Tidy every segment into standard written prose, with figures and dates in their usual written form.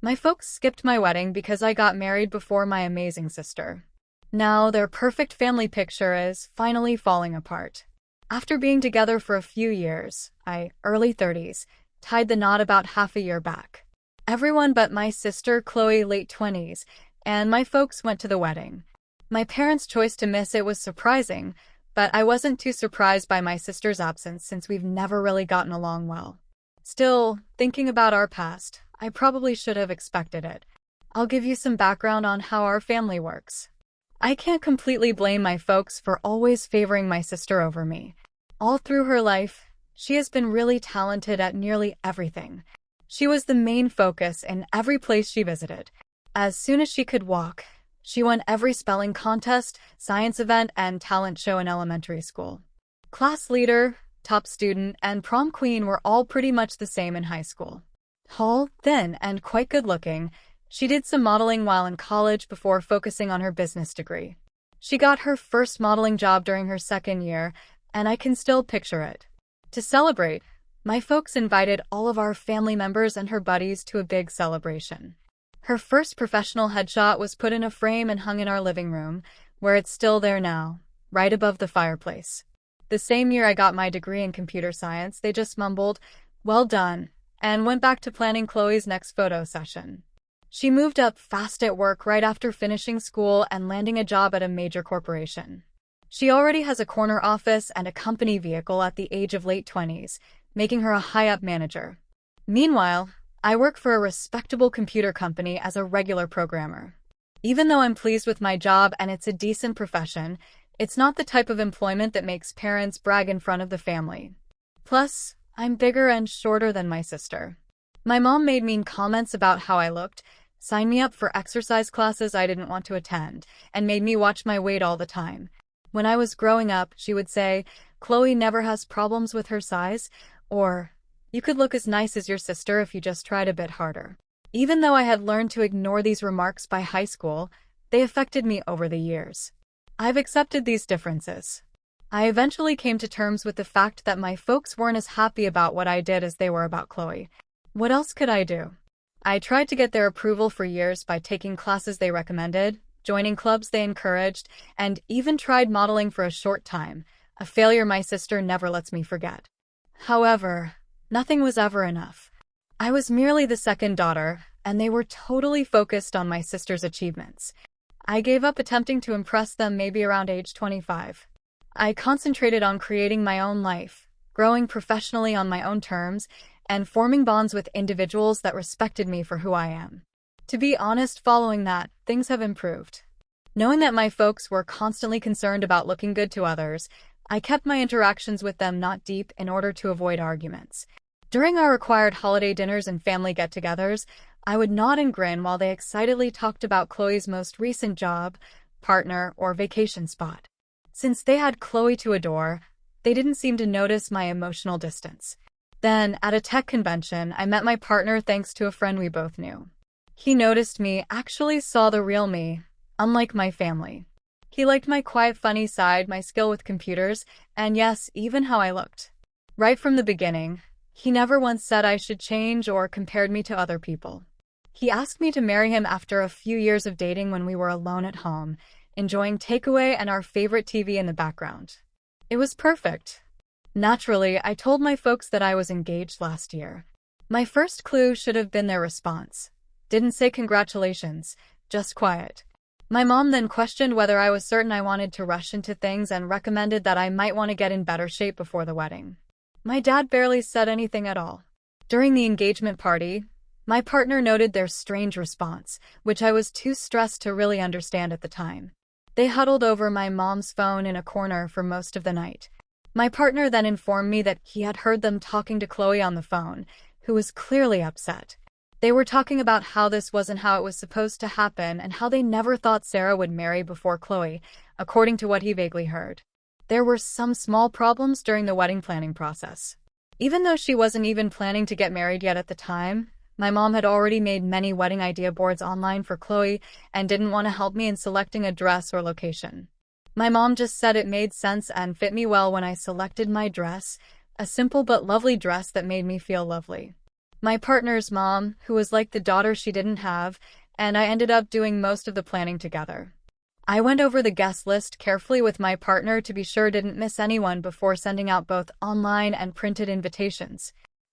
My folks skipped my wedding because I got married before my amazing sister. Now their perfect family picture is finally falling apart. After being together for a few years, early 30s, tied the knot about half a year back. Everyone but my sister Chloe, late 20s, and my folks went to the wedding. My parents' choice to miss it was surprising, but I wasn't too surprised by my sister's absence since we've never really gotten along well. Still, thinking about our past, I probably should have expected it. I'll give you some background on how our family works. I can't completely blame my folks for always favoring my sister over me. All through her life, she has been really talented at nearly everything. She was the main focus in every place she visited. As soon as she could walk, she won every spelling contest, science event, and talent show in elementary school. Class leader, top student, and prom queen were all pretty much the same in high school. Tall, thin, and quite good-looking, she did some modeling while in college before focusing on her business degree. She got her first modeling job during her second year, and I can still picture it. To celebrate, my folks invited all of our family members and her buddies to a big celebration. Her first professional headshot was put in a frame and hung in our living room, where it's still there now, right above the fireplace. The same year I got my degree in computer science, they just mumbled, "Well done," and went back to planning Chloe's next photo session. She moved up fast at work right after finishing school and landing a job at a major corporation. She already has a corner office and a company vehicle at the age of late 20s, making her a high-up manager. Meanwhile, I work for a respectable computer company as a regular programmer. Even though I'm pleased with my job and it's a decent profession, it's not the type of employment that makes parents brag in front of the family. Plus, I'm bigger and shorter than my sister. My mom made mean comments about how I looked, signed me up for exercise classes I didn't want to attend, and made me watch my weight all the time. When I was growing up, she would say, "Chloe never has problems with her size," or, "You could look as nice as your sister if you just tried a bit harder." Even though I had learned to ignore these remarks by high school, they affected me over the years. I've accepted these differences. I eventually came to terms with the fact that my folks weren't as happy about what I did as they were about Chloe. What else could I do? I tried to get their approval for years by taking classes they recommended, joining clubs they encouraged, and even tried modeling for a short time, a failure my sister never lets me forget. However, nothing was ever enough. I was merely the second daughter, and they were totally focused on my sister's achievements. I gave up attempting to impress them maybe around age 25. I concentrated on creating my own life, growing professionally on my own terms, and forming bonds with individuals that respected me for who I am. To be honest, following that, things have improved. Knowing that my folks were constantly concerned about looking good to others, I kept my interactions with them not deep in order to avoid arguments. During our required holiday dinners and family get-togethers, I would nod and grin while they excitedly talked about Chloe's most recent job, partner, or vacation spot. Since they had Chloe to adore, they didn't seem to notice my emotional distance. Then, at a tech convention, I met my partner thanks to a friend we both knew. He noticed me, actually saw the real me, unlike my family. He liked my quiet, funny side, my skill with computers, and yes, even how I looked. Right from the beginning, he never once said I should change or compared me to other people. He asked me to marry him after a few years of dating when we were alone at home, enjoying takeaway and our favorite TV in the background. It was perfect. Naturally, I told my folks that I was engaged last year. My first clue should have been their response. Didn't say congratulations, just quiet. My mom then questioned whether I was certain I wanted to rush into things and recommended that I might want to get in better shape before the wedding. My dad barely said anything at all. During the engagement party, my partner noted their strange response, which I was too stressed to really understand at the time. They huddled over my mom's phone in a corner for most of the night. My partner then informed me that he had heard them talking to Chloe on the phone, who was clearly upset. They were talking about how this wasn't how it was supposed to happen and how they never thought Sarah would marry before Chloe, according to what he vaguely heard. There were some small problems during the wedding planning process. Even though she wasn't even planning to get married yet at the time, my mom had already made many wedding idea boards online for Chloe and didn't want to help me in selecting a dress or location. My mom just said it made sense and fit me well when I selected my dress, a simple but lovely dress that made me feel lovely. my partner's mom, who was like the daughter she didn't have, and I ended up doing most of the planning together. I went over the guest list carefully with my partner to be sure didn't miss anyone before sending out both online and printed invitations.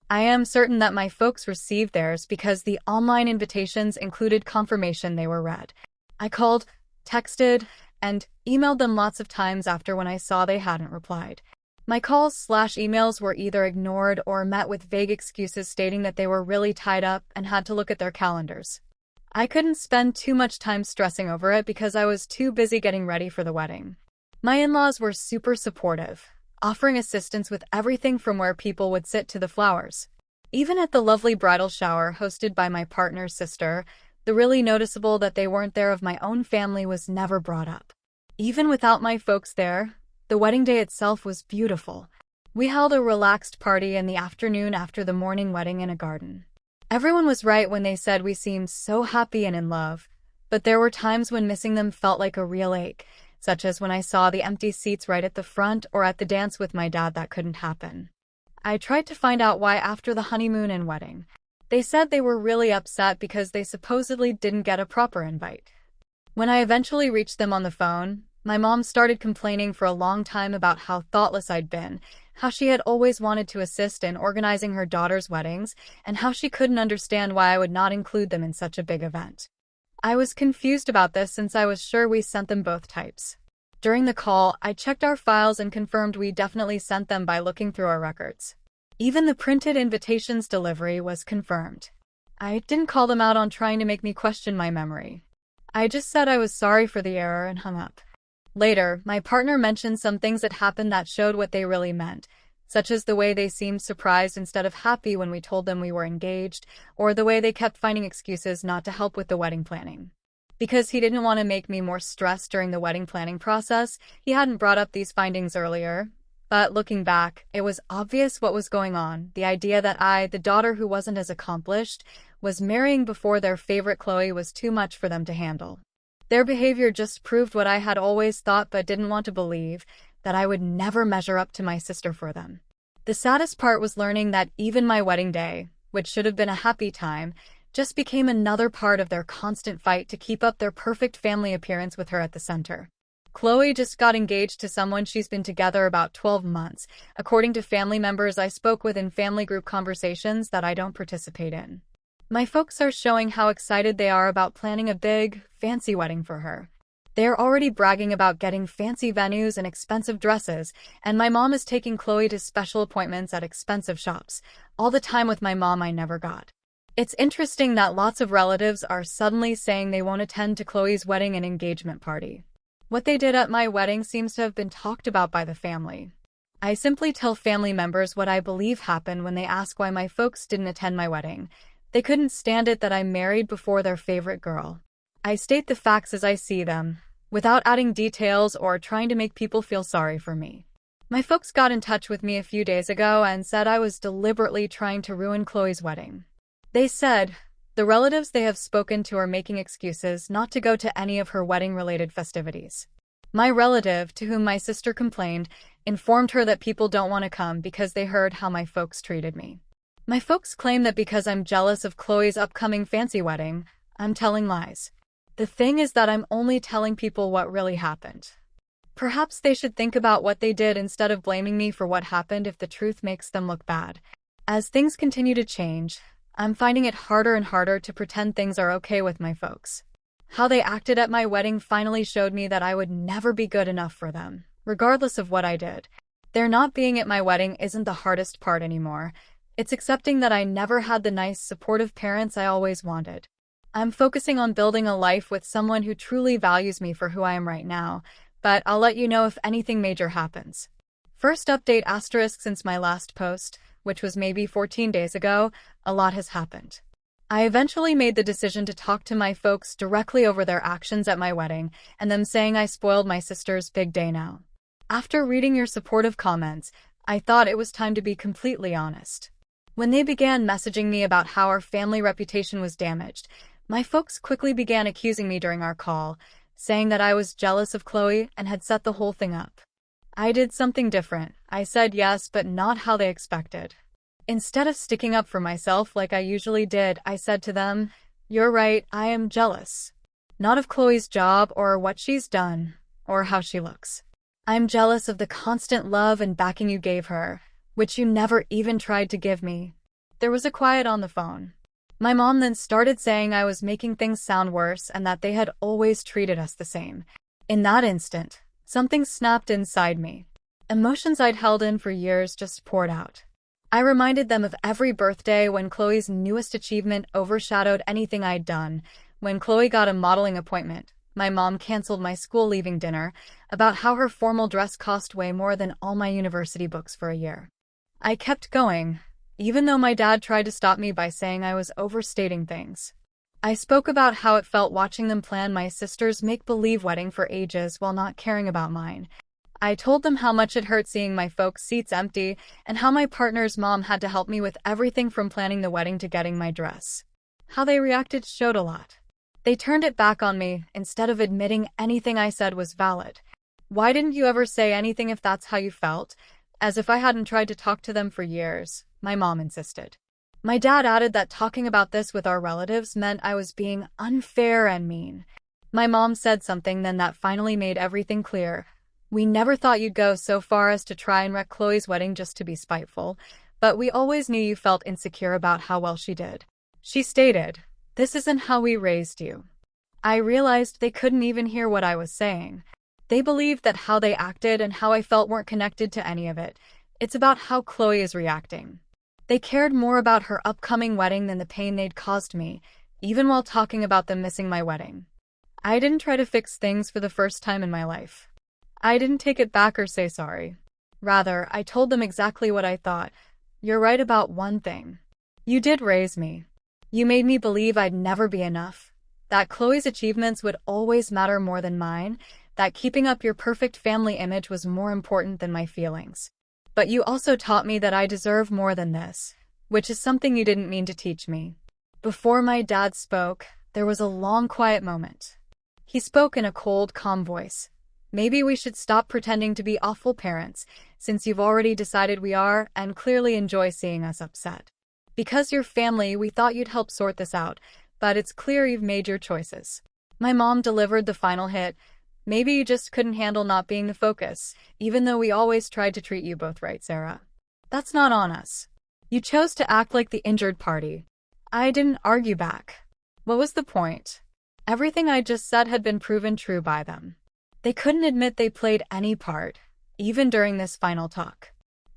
I am certain that my folks received theirs because the online invitations included confirmation they were read. I called, texted, and emailed them lots of times after when I saw they hadn't replied. My calls/emails were either ignored or met with vague excuses stating that they were really tied up and had to look at their calendars. I couldn't spend too much time stressing over it because I was too busy getting ready for the wedding. My in-laws were super supportive, offering assistance with everything from where people would sit to the flowers. Even at the lovely bridal shower hosted by my partner's sister, the really noticeable that they weren't there of my own family was never brought up. Even without my folks there, the wedding day itself was beautiful. We held a relaxed party in the afternoon after the morning wedding in a garden. Everyone was right when they said we seemed so happy and in love, but there were times when missing them felt like a real ache, such as when I saw the empty seats right at the front or at the dance with my dad that couldn't happen. I tried to find out why after the honeymoon and wedding. They said they were really upset because they supposedly didn't get a proper invite. When I eventually reached them on the phone, my mom started complaining for a long time about how thoughtless I'd been, how she had always wanted to assist in organizing her daughter's weddings, and how she couldn't understand why I would not include them in such a big event. I was confused about this since I was sure we sent them both types. During the call, I checked our files and confirmed we definitely sent them by looking through our records. Even the printed invitations delivery was confirmed. I didn't call them out on trying to make me question my memory. I just said I was sorry for the error and hung up. Later, my partner mentioned some things that happened that showed what they really meant, such as the way they seemed surprised instead of happy when we told them we were engaged, or the way they kept finding excuses not to help with the wedding planning. Because he didn't want to make me more stressed during the wedding planning process, he hadn't brought up these findings earlier. But looking back, it was obvious what was going on, the idea that I, the daughter who wasn't as accomplished, was marrying before their favorite Chloe was too much for them to handle. Their behavior just proved what I had always thought but didn't want to believe, that I would never measure up to my sister for them. The saddest part was learning that even my wedding day, which should have been a happy time, just became another part of their constant fight to keep up their perfect family appearance with her at the center. Chloe just got engaged to someone she's been together about 12 months, according to family members I spoke with in family group conversations that I don't participate in. My folks are showing how excited they are about planning a big, fancy wedding for her. They are already bragging about getting fancy venues and expensive dresses, and my mom is taking Chloe to special appointments at expensive shops, all the time with my mom I never got. It's interesting that lots of relatives are suddenly saying they won't attend to Chloe's wedding and engagement party. What they did at my wedding seems to have been talked about by the family. I simply tell family members what I believe happened when they ask why my folks didn't attend my wedding. They couldn't stand it that I married before their favorite girl. I state the facts as I see them, without adding details or trying to make people feel sorry for me. My folks got in touch with me a few days ago and said I was deliberately trying to ruin Chloe's wedding. They said the relatives they have spoken to are making excuses not to go to any of her wedding-related festivities. My relative, to whom my sister complained, informed her that people don't want to come because they heard how my folks treated me. My folks claim that because I'm jealous of Chloe's upcoming fancy wedding, I'm telling lies. The thing is that I'm only telling people what really happened. Perhaps they should think about what they did instead of blaming me for what happened if the truth makes them look bad. As things continue to change, I'm finding it harder and harder to pretend things are okay with my folks. How they acted at my wedding finally showed me that I would never be good enough for them, regardless of what I did. Their not being at my wedding isn't the hardest part anymore. It's accepting that I never had the nice, supportive parents I always wanted. I'm focusing on building a life with someone who truly values me for who I am right now, but I'll let you know if anything major happens. First update * since my last post, which was maybe 14 days ago, a lot has happened. I eventually made the decision to talk to my folks directly over their actions at my wedding and them saying I spoiled my sister's big day now. After reading your supportive comments, I thought it was time to be completely honest. When they began messaging me about how our family reputation was damaged, my folks quickly began accusing me during our call, saying that I was jealous of Chloe and had set the whole thing up. I did something different. I said yes, but not how they expected. Instead of sticking up for myself like I usually did, I said to them, "You're right, I am jealous. Not of Chloe's job or what she's done, or how she looks. I'm jealous of the constant love and backing you gave her, which you never even tried to give me." There was a quiet on the phone. My mom then started saying I was making things sound worse and that they had always treated us the same. In that instant, something snapped inside me. Emotions I'd held in for years just poured out. I reminded them of every birthday when Chloe's newest achievement overshadowed anything I'd done. When Chloe got a modeling appointment, my mom canceled my school-leaving dinner about how her formal dress cost way more than all my university books for a year. I kept going, even though my dad tried to stop me by saying I was overstating things. I spoke about how it felt watching them plan my sister's make-believe wedding for ages while not caring about mine. I told them how much it hurt seeing my folks' seats empty and how my partner's mom had to help me with everything from planning the wedding to getting my dress. How they reacted showed a lot. They turned it back on me instead of admitting anything I said was valid. "Why didn't you ever say anything if that's how you felt?" As if I hadn't tried to talk to them for years, my mom insisted. My dad added that talking about this with our relatives meant I was being unfair and mean. My mom said something then that finally made everything clear. "We never thought you'd go so far as to try and wreck Chloe's wedding just to be spiteful, but we always knew you felt insecure about how well she did." She stated, "This isn't how we raised you." I realized they couldn't even hear what I was saying. They believed that how they acted and how I felt weren't connected to any of it. It's about how Chloe is reacting. They cared more about her upcoming wedding than the pain they'd caused me, even while talking about them missing my wedding. I didn't try to fix things for the first time in my life. I didn't take it back or say sorry. Rather, I told them exactly what I thought. "You're right about one thing. You did raise me. You made me believe I'd never be enough, that Chloe's achievements would always matter more than mine, that keeping up your perfect family image was more important than my feelings. But you also taught me that I deserve more than this, which is something you didn't mean to teach me." Before my dad spoke, there was a long quiet moment. He spoke in a cold, calm voice. "Maybe we should stop pretending to be awful parents, since you've already decided we are and clearly enjoy seeing us upset. Because you're family, we thought you'd help sort this out, but it's clear you've made your choices." My mom delivered the final hit. "Maybe you just couldn't handle not being the focus, even though we always tried to treat you both right, Sarah. That's not on us. You chose to act like the injured party." I didn't argue back. What was the point? Everything I just said had been proven true by them. They couldn't admit they played any part, even during this final talk.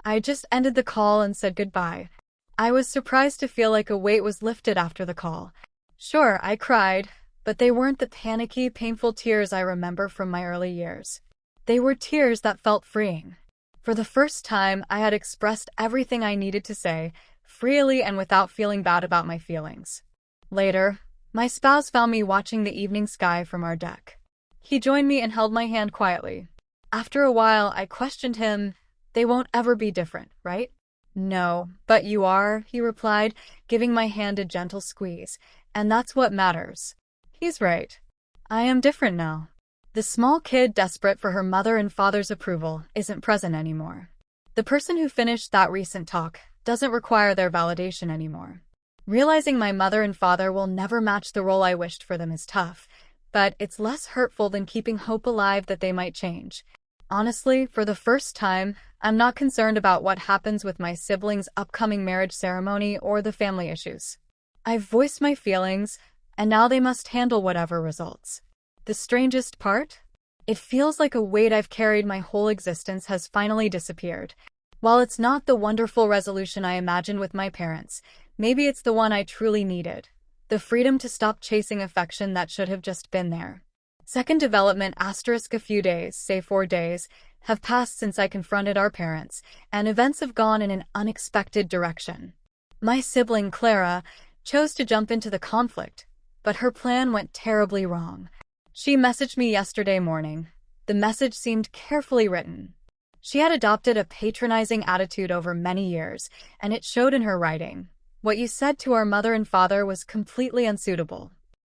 I just ended the call and said goodbye. I was surprised to feel like a weight was lifted after the call. Sure, I cried, but they weren't the panicky, painful tears I remember from my early years. They were tears that felt freeing. For the first time, I had expressed everything I needed to say, freely and without feeling bad about my feelings. Later, my spouse found me watching the evening sky from our deck. He joined me and held my hand quietly. After a while, I questioned him. "They won't ever be different, right?" "No, but you are," he replied, giving my hand a gentle squeeze. "And that's what matters." He's right. I am different now. The small kid desperate for her mother and father's approval isn't present anymore. The person who finished that recent talk doesn't require their validation anymore. Realizing my mother and father will never match the role I wished for them is tough, but it's less hurtful than keeping hope alive that they might change. Honestly, for the first time, I'm not concerned about what happens with my siblings' upcoming marriage ceremony or the family issues. I've voiced my feelings, and now they must handle whatever results. The strangest part? It feels like a weight I've carried my whole existence has finally disappeared. While it's not the wonderful resolution I imagined with my parents, maybe it's the one I truly needed. The freedom to stop chasing affection that should have just been there. Second development * a few days, say 4 days, have passed since I confronted our parents, and events have gone in an unexpected direction. My sibling, Clara, chose to jump into the conflict, but her plan went terribly wrong. She messaged me yesterday morning. The message seemed carefully written. She had adopted a patronizing attitude over many years, and it showed in her writing. "What you said to our mother and father was completely unsuitable.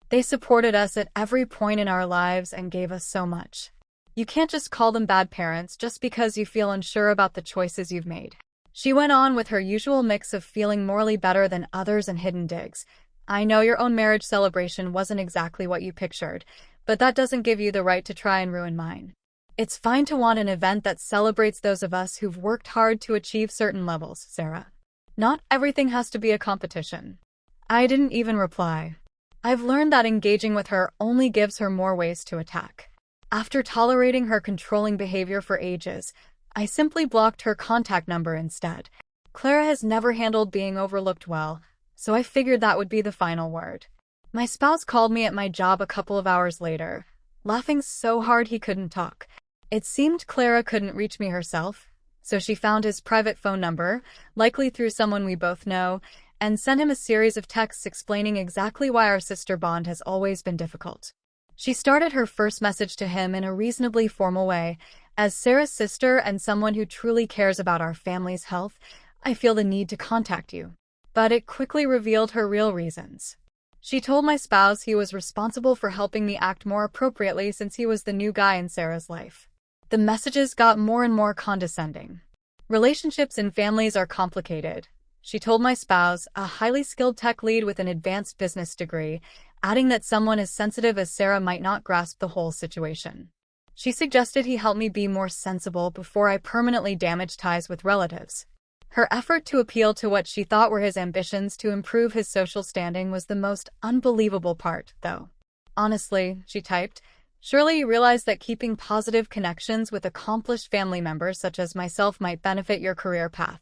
They supported us at every point in our lives and gave us so much. You can't just call them bad parents just because you feel unsure about the choices you've made." She went on with her usual mix of feeling morally better than others and hidden digs. I know your own marriage celebration wasn't exactly what you pictured, but that doesn't give you the right to try and ruin mine. It's fine to want an event that celebrates those of us who've worked hard to achieve certain levels, Sarah. Not everything has to be a competition. I didn't even reply. I've learned that engaging with her only gives her more ways to attack. After tolerating her controlling behavior for ages, I simply blocked her contact number instead. Clara has never handled being overlooked well, so I figured that would be the final word. My spouse called me at my job a couple of hours later, laughing so hard he couldn't talk. It seemed Clara couldn't reach me herself, so she found his private phone number, likely through someone we both know, and sent him a series of texts explaining exactly why our sister bond has always been difficult. She started her first message to him in a reasonably formal way. As Sarah's sister and someone who truly cares about our family's health, I feel the need to contact you. But it quickly revealed her real reasons. She told my spouse he was responsible for helping me act more appropriately since he was the new guy in Sarah's life. The messages got more and more condescending. Relationships in families are complicated, she told my spouse, a highly skilled tech lead with an advanced business degree, adding that someone as sensitive as Sarah might not grasp the whole situation. She suggested he help me be more sensible before I permanently damage ties with relatives. Her effort to appeal to what she thought were his ambitions to improve his social standing was the most unbelievable part, though. Honestly, she typed, surely you realize that keeping positive connections with accomplished family members such as myself might benefit your career path.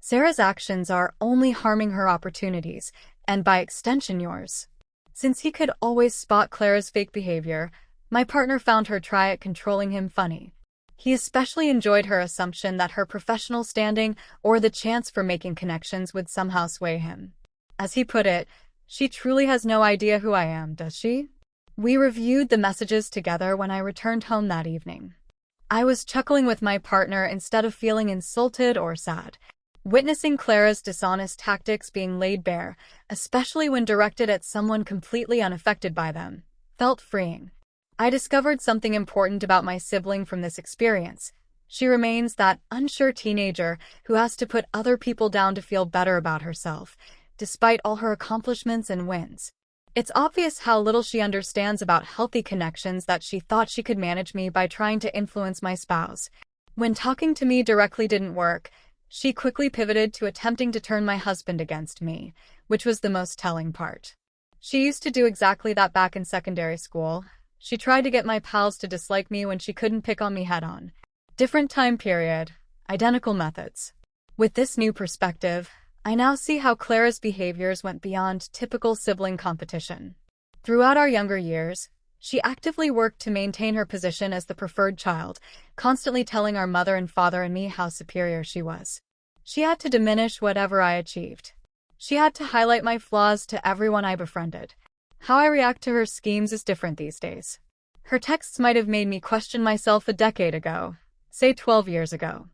Sarah's actions are only harming her opportunities, and by extension yours. Since he could always spot Clara's fake behavior, my partner found her try at controlling him funny. He especially enjoyed her assumption that her professional standing or the chance for making connections would somehow sway him. As he put it, she truly has no idea who I am, does she? We reviewed the messages together when I returned home that evening. I was chuckling with my partner instead of feeling insulted or sad. Witnessing Clara's dishonest tactics being laid bare, especially when directed at someone completely unaffected by them, felt freeing. I discovered something important about my sibling from this experience. She remains that unsure teenager who has to put other people down to feel better about herself, despite all her accomplishments and wins. It's obvious how little she understands about healthy connections that she thought she could manage me by trying to influence my spouse. When talking to me directly didn't work, she quickly pivoted to attempting to turn my husband against me, which was the most telling part. She used to do exactly that back in secondary school. She tried to get my pals to dislike me when she couldn't pick on me head-on. Different time period, identical methods. With this new perspective, I now see how Clara's behaviors went beyond typical sibling competition. Throughout our younger years, she actively worked to maintain her position as the preferred child, constantly telling our mother and father and me how superior she was. She had to diminish whatever I achieved. She had to highlight my flaws to everyone I befriended. How I react to her schemes is different these days. Her texts might have made me question myself a decade ago, say 12 years ago.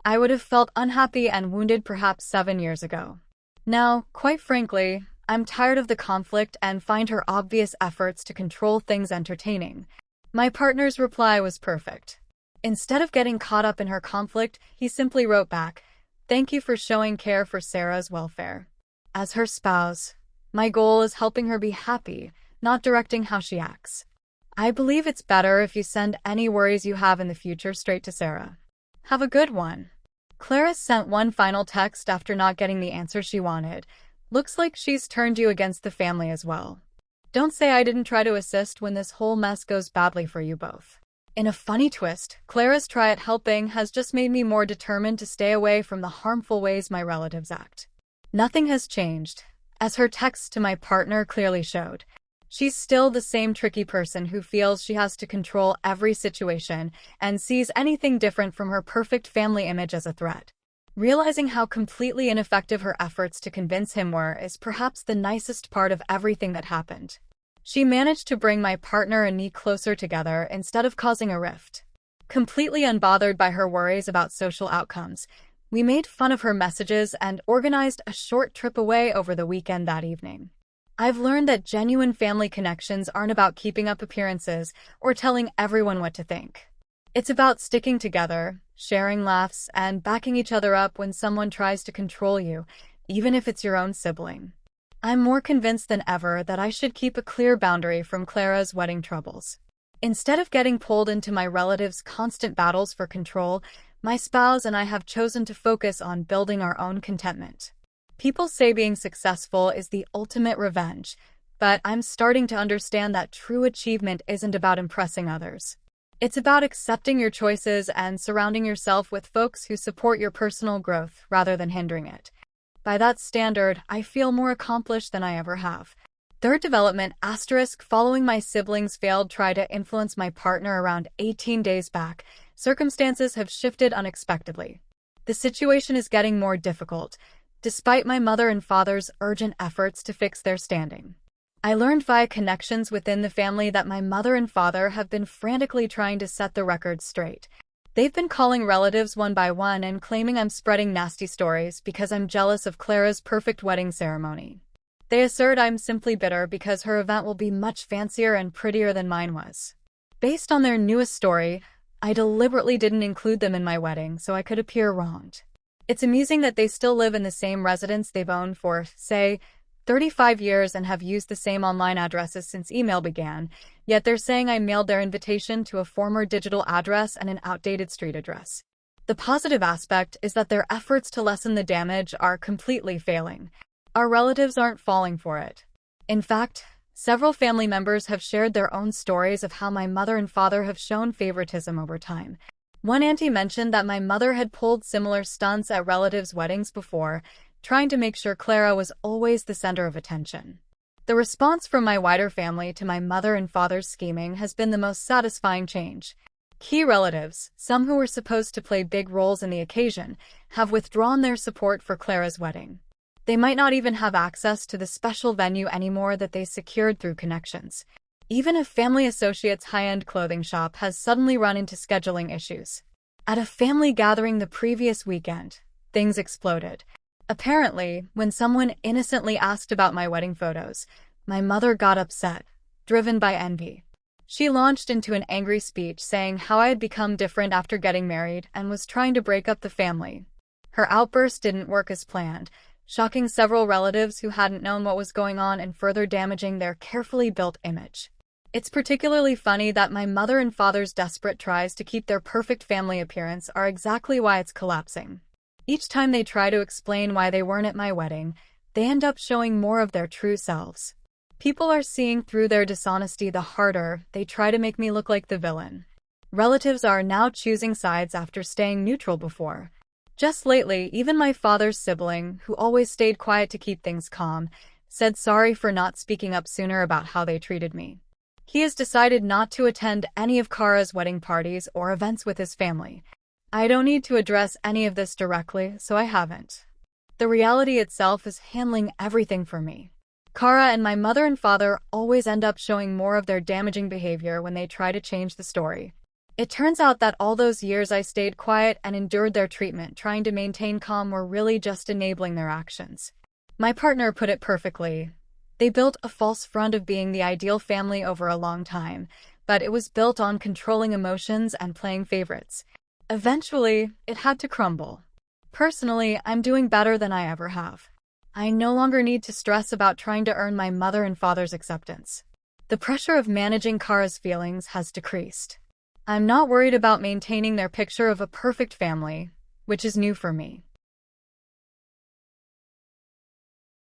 I would have felt unhappy and wounded perhaps 7 years ago. Now, quite frankly, I'm tired of the conflict and find her obvious efforts to control things entertaining. My partner's reply was perfect. Instead of getting caught up in her conflict, he simply wrote back, "Thank you for showing care for Sarah's welfare. As her spouse, my goal is helping her be happy, not directing how she acts. I believe it's better if you send any worries you have in the future straight to Sarah. Have a good one." Clara sent one final text after not getting the answer she wanted. "Looks like she's turned you against the family as well. Don't say I didn't try to assist when this whole mess goes badly for you both." In a funny twist, Clara's try at helping has just made me more determined to stay away from the harmful ways my relatives act. Nothing has changed, as her texts to my partner clearly showed. She's still the same tricky person who feels she has to control every situation and sees anything different from her perfect family image as a threat. Realizing how completely ineffective her efforts to convince him were is perhaps the nicest part of everything that happened. She managed to bring my partner and me closer together instead of causing a rift. Completely unbothered by her worries about social outcomes, we made fun of her messages and organized a short trip away over the weekend that evening. I've learned that genuine family connections aren't about keeping up appearances or telling everyone what to think. It's about sticking together, sharing laughs, and backing each other up when someone tries to control you, even if it's your own sibling. I'm more convinced than ever that I should keep a clear boundary from Clara's wedding troubles. Instead of getting pulled into my relatives' constant battles for control, my spouse and I have chosen to focus on building our own contentment. People say being successful is the ultimate revenge, but I'm starting to understand that true achievement isn't about impressing others. It's about accepting your choices and surrounding yourself with folks who support your personal growth rather than hindering it. By that standard, I feel more accomplished than I ever have. Third development asterisk following my siblings' failed try to influence my partner around 18 days back, circumstances have shifted unexpectedly. The situation is getting more difficult, despite my mother and father's urgent efforts to fix their standing. I learned via connections within the family that my mother and father have been frantically trying to set the record straight. They've been calling relatives one by one and claiming I'm spreading nasty stories because I'm jealous of Clara's perfect wedding ceremony. They assert I'm simply bitter because her event will be much fancier and prettier than mine was. Based on their newest story, I deliberately didn't include them in my wedding so I could appear wronged. It's amusing that they still live in the same residence they've owned for, say, 35 years and have used the same online addresses since email began, yet they're saying I mailed their invitation to a former digital address and an outdated street address. The positive aspect is that their efforts to lessen the damage are completely failing. Our relatives aren't falling for it. In fact, several family members have shared their own stories of how my mother and father have shown favoritism over time. One auntie mentioned that my mother had pulled similar stunts at relatives' weddings before, trying to make sure Clara was always the center of attention. The response from my wider family to my mother and father's scheming has been the most satisfying change. Key relatives, some who were supposed to play big roles in the occasion, have withdrawn their support for Clara's wedding. They might not even have access to the special venue anymore that they secured through connections. Even a family associate's high-end clothing shop has suddenly run into scheduling issues. At a family gathering the previous weekend, things exploded. Apparently, when someone innocently asked about my wedding photos, my mother got upset, driven by envy. She launched into an angry speech saying how I had become different after getting married and was trying to break up the family. Her outburst didn't work as planned, shocking several relatives who hadn't known what was going on and further damaging their carefully built image. It's particularly funny that my mother and father's desperate tries to keep their perfect family appearance are exactly why it's collapsing. Each time they try to explain why they weren't at my wedding, they end up showing more of their true selves. People are seeing through their dishonesty the harder they try to make me look like the villain. Relatives are now choosing sides after staying neutral before. Just lately, even my father's sibling, who always stayed quiet to keep things calm, said sorry for not speaking up sooner about how they treated me. He has decided not to attend any of Kara's wedding parties or events with his family. I don't need to address any of this directly, so I haven't. The reality itself is handling everything for me. Kara and my mother and father always end up showing more of their damaging behavior when they try to change the story. It turns out that all those years I stayed quiet and endured their treatment, trying to maintain calm, were really just enabling their actions. My partner put it perfectly. They built a false front of being the ideal family over a long time, but it was built on controlling emotions and playing favorites. Eventually, it had to crumble. Personally, I'm doing better than I ever have. I no longer need to stress about trying to earn my mother and father's acceptance. The pressure of managing Kara's feelings has decreased. I'm not worried about maintaining their picture of a perfect family, which is new for me.